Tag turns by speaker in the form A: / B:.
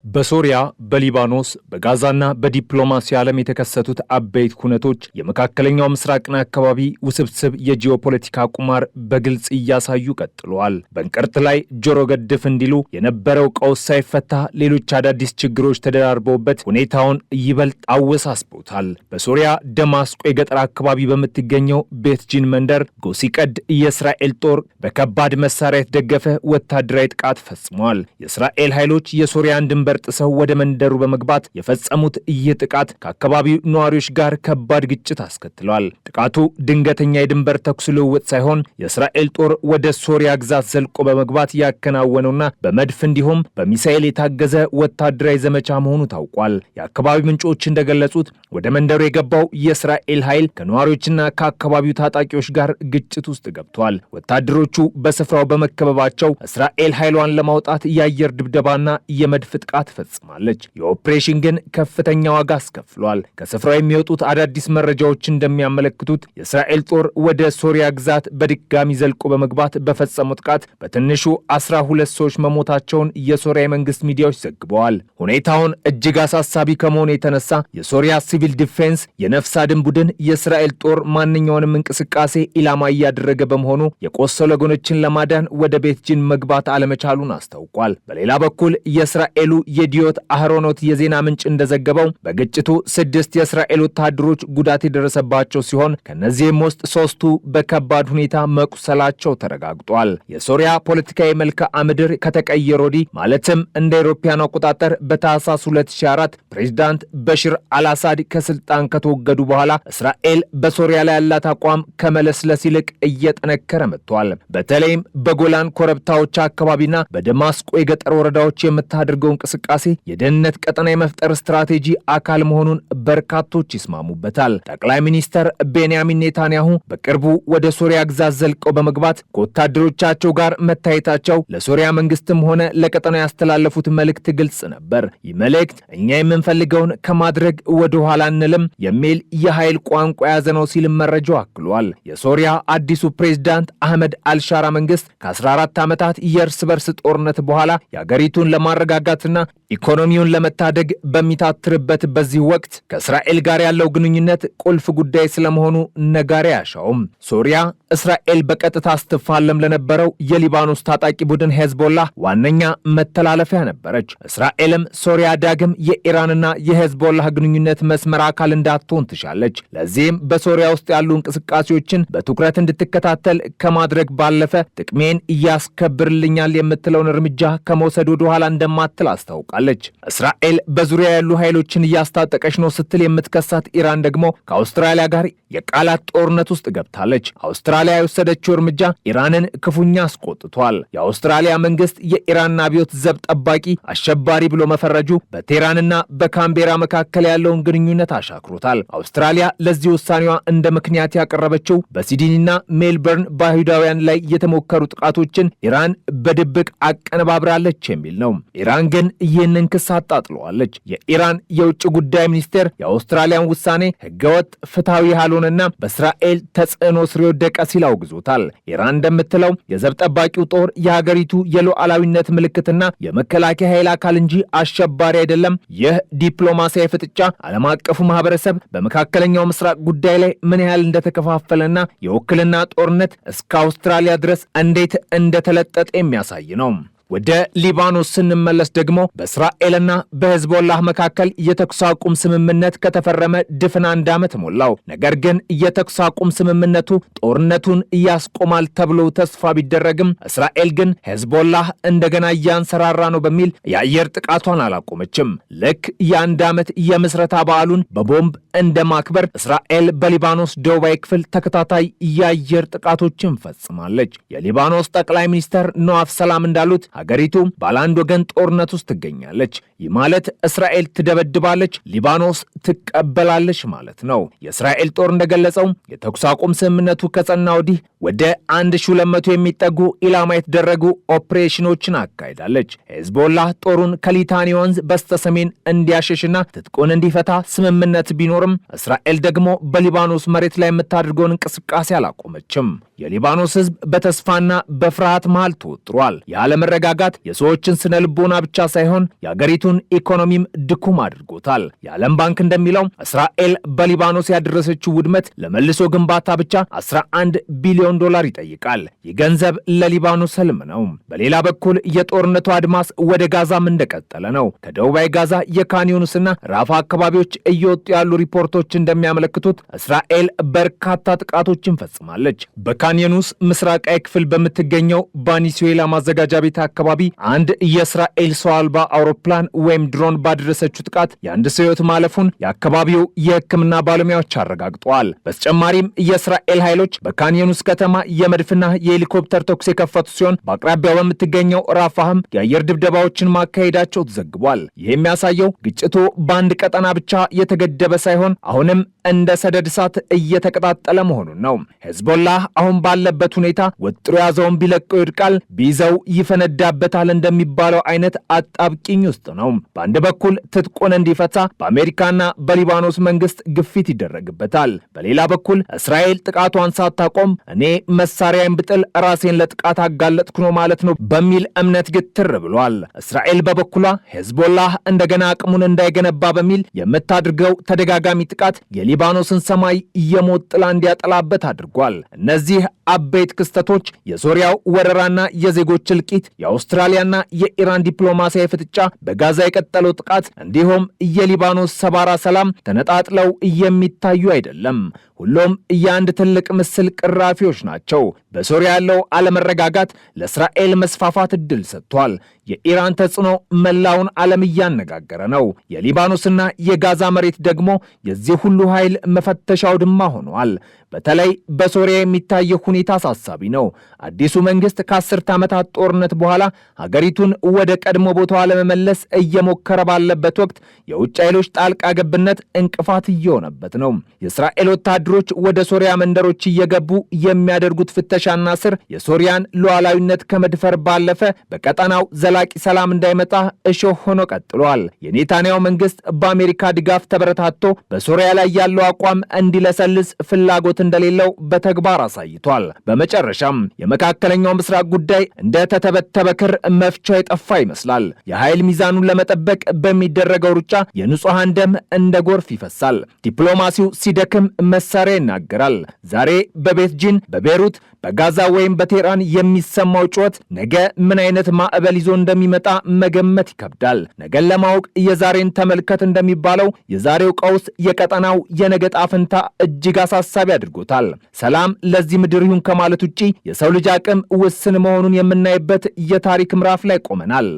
A: በሶሪያ በሊባኖስ በጋዛና በዲፕሎማሲ ዓለም የተከሰቱት አበይት ኩነቶች የመካከለኛው ምስራቅና አካባቢ ውስብስብ የጂኦፖለቲካ ቁማር በግልጽ እያሳዩ ቀጥለዋል። በእንቅርት ላይ ጆሮ ገድፍ እንዲሉ የነበረው ቀውስ ሳይፈታ ሌሎች አዳዲስ ችግሮች ተደራርበውበት ሁኔታውን ይበልጥ አወሳስበውታል። በሶሪያ ደማስቆ የገጠር አካባቢ በምትገኘው ቤትጂን መንደር ጎሲቀድ የእስራኤል ጦር በከባድ መሳሪያ የተደገፈ ወታደራዊ ጥቃት ፈጽሟል። የእስራኤል ኃይሎች የሶሪያን ድንበር ጥሰው ወደ መንደሩ በመግባት የፈጸሙት ይህ ጥቃት ከአካባቢው ነዋሪዎች ጋር ከባድ ግጭት አስከትሏል። ጥቃቱ ድንገተኛ የድንበር ተኩስ ልውውጥ ሳይሆን የእስራኤል ጦር ወደ ሶሪያ ግዛት ዘልቆ በመግባት ያከናወነውና በመድፍ እንዲሁም በሚሳኤል የታገዘ ወታደራዊ ዘመቻ መሆኑ ታውቋል። የአካባቢው ምንጮች እንደገለጹት ወደ መንደሩ የገባው የእስራኤል ኃይል ከነዋሪዎችና ከአካባቢው ታጣቂዎች ጋር ግጭት ውስጥ ገብቷል። ወታደሮቹ በስፍራው በመከበባቸው እስራኤል ኃይሏን ለማውጣት የአየር ድብደባና የመድፍ ጥቃት ፈጽማለች። የኦፕሬሽን ግን ከፍተኛ ዋጋ አስከፍሏል። ከስፍራው የሚወጡት አዳዲስ መረጃዎች እንደሚያመለክቱት የእስራኤል ጦር ወደ ሶሪያ ግዛት በድጋሚ ዘልቆ በመግባት በፈጸመው ጥቃት በትንሹ 12 ሰዎች መሞታቸውን የሶሪያ የመንግስት ሚዲያዎች ዘግበዋል። ሁኔታውን እጅግ አሳሳቢ ከመሆኑ የተነሳ የሶሪያ ሲቪል ዲፌንስ የነፍስ አድን ቡድን የእስራኤል ጦር ማንኛውንም እንቅስቃሴ ኢላማ እያደረገ በመሆኑ የቆሰሉ ወገኖችን ለማዳን ወደ ቤትጂን መግባት አለመቻሉን አስታውቋል። በሌላ በኩል የእስራኤሉ የዲዮት አህሮኖት የዜና ምንጭ እንደዘገበው በግጭቱ 6 የእስራኤል ወታደሮች ጉዳት የደረሰባቸው ሲሆን ከነዚህም ውስጥ 3ቱ በከባድ ሁኔታ መቁሰላቸው ተረጋግጧል። የሶሪያ ፖለቲካዊ መልክዓ ምድር ከተቀየረ ወዲህ ማለትም እንደ አውሮፓውያን አቆጣጠር በታህሳስ 2004 ፕሬዝዳንት በሽር አልአሳድ ከስልጣን ከተወገዱ በኋላ እስራኤል በሶሪያ ላይ ያላት አቋም ከመለስለስ ይልቅ እየጠነከረ መጥቷል። በተለይም በጎላን ኮረብታዎች አካባቢና በደማስቆ የገጠር ወረዳዎች የምታደርገው እንቅስቃሴ የደህንነት ቀጠና የመፍጠር ስትራቴጂ አካል መሆኑን በርካቶች ይስማሙበታል። ጠቅላይ ሚኒስተር ቤንያሚን ኔታንያሁ በቅርቡ ወደ ሶሪያ ግዛት ዘልቀው በመግባት ከወታደሮቻቸው ጋር መታየታቸው ለሶሪያ መንግስትም ሆነ ለቀጠናው ያስተላለፉት መልእክት ግልጽ ነበር። ይህ መልእክት እኛ የምንፈልገውን ከማድረግ ወደ ኋላ አንልም የሚል የኃይል ቋንቋ የያዘ ነው ሲል መረጃው አክሏል። የሶሪያ አዲሱ ፕሬዝዳንት አህመድ አልሻራ መንግስት ከ14 ዓመታት የእርስ በርስ ጦርነት በኋላ የአገሪቱን ለማረጋጋትና ኢኮኖሚውን ለመታደግ በሚታትርበት በዚህ ወቅት ከእስራኤል ጋር ያለው ግንኙነት ቁልፍ ጉዳይ ስለመሆኑ ነጋሪ አያሻውም። ሶሪያ እስራኤል በቀጥታ ስትፋለም ለነበረው የሊባኖስ ታጣቂ ቡድን ሄዝቦላህ ዋነኛ መተላለፊያ ነበረች። እስራኤልም ሶሪያ ዳግም የኢራንና የሄዝቦላህ ግንኙነት መስመር አካል እንዳትሆን ትሻለች። ለዚህም በሶሪያ ውስጥ ያሉ እንቅስቃሴዎችን በትኩረት እንድትከታተል ከማድረግ ባለፈ ጥቅሜን እያስከብርልኛል የምትለውን እርምጃ ከመውሰድ ወደ ኋላ እንደማትል አስታውቃለች። እስራኤል በዙሪያ ያሉ ኃይሎችን እያስታጠቀች ነው ስትል የምትከሳት ኢራን ደግሞ ከአውስትራሊያ ጋር የቃላት ጦርነት ውስጥ ገብታለች። አውስትራሊያ የወሰደችው እርምጃ ኢራንን ክፉኛ አስቆጥቷል። የአውስትራሊያ መንግስት የኢራን አብዮት ዘብ ጠባቂ አሸባሪ ብሎ መፈረጁ በቴህራንና በካምቤራ መካከል ያለውን ግንኙነት አሻክሮታል። አውስትራሊያ ለዚህ ውሳኔዋ እንደ ምክንያት ያቀረበችው በሲድኒና ሜልበርን በአይሁዳውያን ላይ የተሞከሩ ጥቃቶችን ኢራን በድብቅ አቀነባብራለች የሚል ነው። ኢራን ግን ይህንን ክስ አጣጥለዋለች። የኢራን የውጭ ጉዳይ ሚኒስቴር የአውስትራሊያን ውሳኔ ህገወጥ፣ ፍትሐዊ ያልሆነና በእስራኤል ተጽዕኖ ስር የወደቀ ሲል አውግዞታል። ኢራን እንደምትለው የዘብ ጠባቂው ጦር የሀገሪቱ የሉዓላዊነት ምልክትና የመከላከያ ኃይል አካል እንጂ አሸባሪ አይደለም። ይህ ዲፕሎማሲያዊ ፍጥጫ ዓለም አቀፉ ማህበረሰብ በመካከለኛው ምስራቅ ጉዳይ ላይ ምን ያህል እንደተከፋፈለና የውክልና ጦርነት እስከ አውስትራሊያ ድረስ እንዴት እንደተለጠጠ የሚያሳይ ነው። ወደ ሊባኖስ ስንመለስ ደግሞ በእስራኤልና በሄዝቦላህ መካከል የተኩስ አቁም ስምምነት ከተፈረመ ድፍን 1 ዓመት ሞላው። ነገር ግን የተኩስ አቁም ስምምነቱ ጦርነቱን ያስቆማል ተብሎ ተስፋ ቢደረግም እስራኤል ግን ሄዝቦላህ እንደገና እያንሰራራ ነው በሚል የአየር ጥቃቷን አላቆመችም። ልክ የ1 ዓመት የምስረታ በዓሉን በቦምብ እንደማክበር እስራኤል በሊባኖስ ደቡባዊ ክፍል ተከታታይ የአየር ጥቃቶችን ፈጽማለች። የሊባኖስ ጠቅላይ ሚኒስተር ነዋፍ ሰላም እንዳሉት ሀገሪቱ ባለአንድ ወገን ጦርነት ውስጥ ትገኛለች። ይህ ማለት እስራኤል ትደበድባለች፣ ሊባኖስ ትቀበላለች ማለት ነው። የእስራኤል ጦር እንደገለጸው የተኩስ አቁም ስምምነቱ ከጸና ወዲህ ወደ 1200 የሚጠጉ ኢላማ የተደረጉ ኦፕሬሽኖችን አካሂዳለች። ሄዝቦላህ ጦሩን ከሊታኒ ወንዝ በስተሰሜን እንዲያሸሽና ትጥቁን እንዲፈታ ስምምነት ቢኖርም እስራኤል ደግሞ በሊባኖስ መሬት ላይ የምታደርገውን እንቅስቃሴ አላቆመችም። የሊባኖስ ሕዝብ በተስፋና በፍርሃት መሃል ተወጥሯል። ያለመረጋጋት የሰዎችን ስነ ልቦና ብቻ ሳይሆን የአገሪቱን ኢኮኖሚም ድኩም አድርጎታል። የዓለም ባንክ እንደሚለው እስራኤል በሊባኖስ ያደረሰችው ውድመት ለመልሶ ግንባታ ብቻ 11 ቢሊዮን ዶላር ይጠይቃል። ይህ ገንዘብ ለሊባኖስ ህልም ነው። በሌላ በኩል የጦርነቱ አድማስ ወደ ጋዛም እንደቀጠለ ነው። ከደቡባዊ ጋዛ የካን ዩኒስና ራፋ አካባቢዎች እየወጡ ያሉ ሪፖርቶች እንደሚያመለክቱት እስራኤል በርካታ ጥቃቶችን ፈጽማለች። በካን ዩኒስ ምስራቃዊ ክፍል በምትገኘው ባኒስዌላ ማዘጋጃ ቤት አካባቢ አንድ የእስራኤል ሰው አልባ አውሮፕላን ወይም ድሮን ባደረሰችው ጥቃት የአንድ ሰው ሕይወት ማለፉን የአካባቢው የሕክምና ባለሙያዎች አረጋግጠዋል። በተጨማሪም የእስራኤል ኃይሎች በካን ዩኒስ ከተማ የመድፍና የሄሊኮፕተር ተኩስ የከፈቱ ሲሆን በአቅራቢያው በምትገኘው ራፋህም የአየር ድብደባዎችን ማካሄዳቸው ተዘግቧል። ይህ የሚያሳየው ግጭቱ በአንድ ቀጠና ብቻ የተገደበ ሳይሆን አሁንም እንደ ሰደድ እሳት እየተቀጣጠለ መሆኑን ነው። ሄዝቦላህ አሁን ባለበት ሁኔታ ወጥሮ ያዘውን ቢለቀው ይወድቃል፣ ቢይዘው ይፈነዳበታል እንደሚባለው አይነት አጣብቂኝ ውስጥ ነው። በአንድ በኩል ትጥቁን እንዲፈታ በአሜሪካና በሊባኖስ መንግስት ግፊት ይደረግበታል። በሌላ በኩል እስራኤል ጥቃቷን ሳታቆም እኔ መሳሪያን ብጥል ራሴን ለጥቃት አጋለጥኩ ነው ማለት ነው በሚል እምነት ግትር ብሏል። እስራኤል በበኩሏ ሄዝቦላህ እንደገና አቅሙን እንዳይገነባ በሚል የምታድርገው ተደጋጋሚ ጥቃት የሊባኖስን ሰማይ የሞት ጥላ እንዲያጠላበት አድርጓል። እነዚህ አበይት ክስተቶች የሶሪያው ወረራና የዜጎች እልቂት፣ የአውስትራሊያና የኢራን ዲፕሎማሲያዊ ፍጥጫ፣ በጋዛ የቀጠለው ጥቃት እንዲሁም የሊባኖስ ሰባራ ሰላም ተነጣጥለው የሚታዩ አይደለም። ሁሉም የአንድ ትልቅ ምስል ቅራፊዎች ናቸው። በሶሪያ ያለው አለመረጋጋት ለእስራኤል መስፋፋት እድል ሰጥቷል። የኢራን ተጽዕኖ መላውን ዓለም እያነጋገረ ነው። የሊባኖስና የጋዛ መሬት ደግሞ የዚህ ሁሉ ኃይል መፈተሻው ድማ ሆኗል። በተለይ በሶሪያ የሚታየው ሁኔታ አሳሳቢ ነው። አዲሱ መንግስት ከ10 ዓመታት ጦርነት በኋላ ሀገሪቱን ወደ ቀድሞ ቦታዋ ለመመለስ እየሞከረ ባለበት ወቅት የውጭ ኃይሎች ጣልቃ ገብነት እንቅፋት እየሆነበት ነው። የእስራኤል ወታደሮች ወደ ሶሪያ መንደሮች እየገቡ የሚያደርጉት ፍተሻና ስር የሶሪያን ሉዓላዊነት ከመድፈር ባለፈ በቀጠናው ዘላቂ ሰላም እንዳይመጣ እሾህ ሆኖ ቀጥሏል። የኔታንያሁ መንግስት በአሜሪካ ድጋፍ ተበረታቶ በሶሪያ ላይ ያለው አቋም እንዲለሰልስ ፍላጎት እንደሌለው በተግባር አሳይቷል። በመጨረሻም የመካከለኛው ምስራቅ ጉዳይ እንደ ተተበተበ ክር መፍቻ የጠፋ ይመስላል። የኃይል ሚዛኑን ለመጠበቅ በሚደረገው ሩጫ የንጹሐን ደም እንደ ጎርፍ ይፈሳል። ዲፕሎማሲው ሲደክም መሳሪያ ይናገራል። ዛሬ በቤት ጂን፣ በቤሩት፣ በጋዛ ወይም በቴህራን የሚሰማው ጩኸት ነገ ምን አይነት ማዕበል ይዞ እንደሚመጣ መገመት ይከብዳል። ነገን ለማወቅ የዛሬን ተመልከት እንደሚባለው የዛሬው ቀውስ የቀጠናው የነገ ዕጣ ፈንታ እጅግ አሳሳቢ አድርጎታል። ሰላም ለዚህ ምድር ይሁን ከማለት ውጪ የሰው ልጅ አቅም ውስን መሆኑን የምናይበት የታሪክ ምዕራፍ ላይ ቆመናል።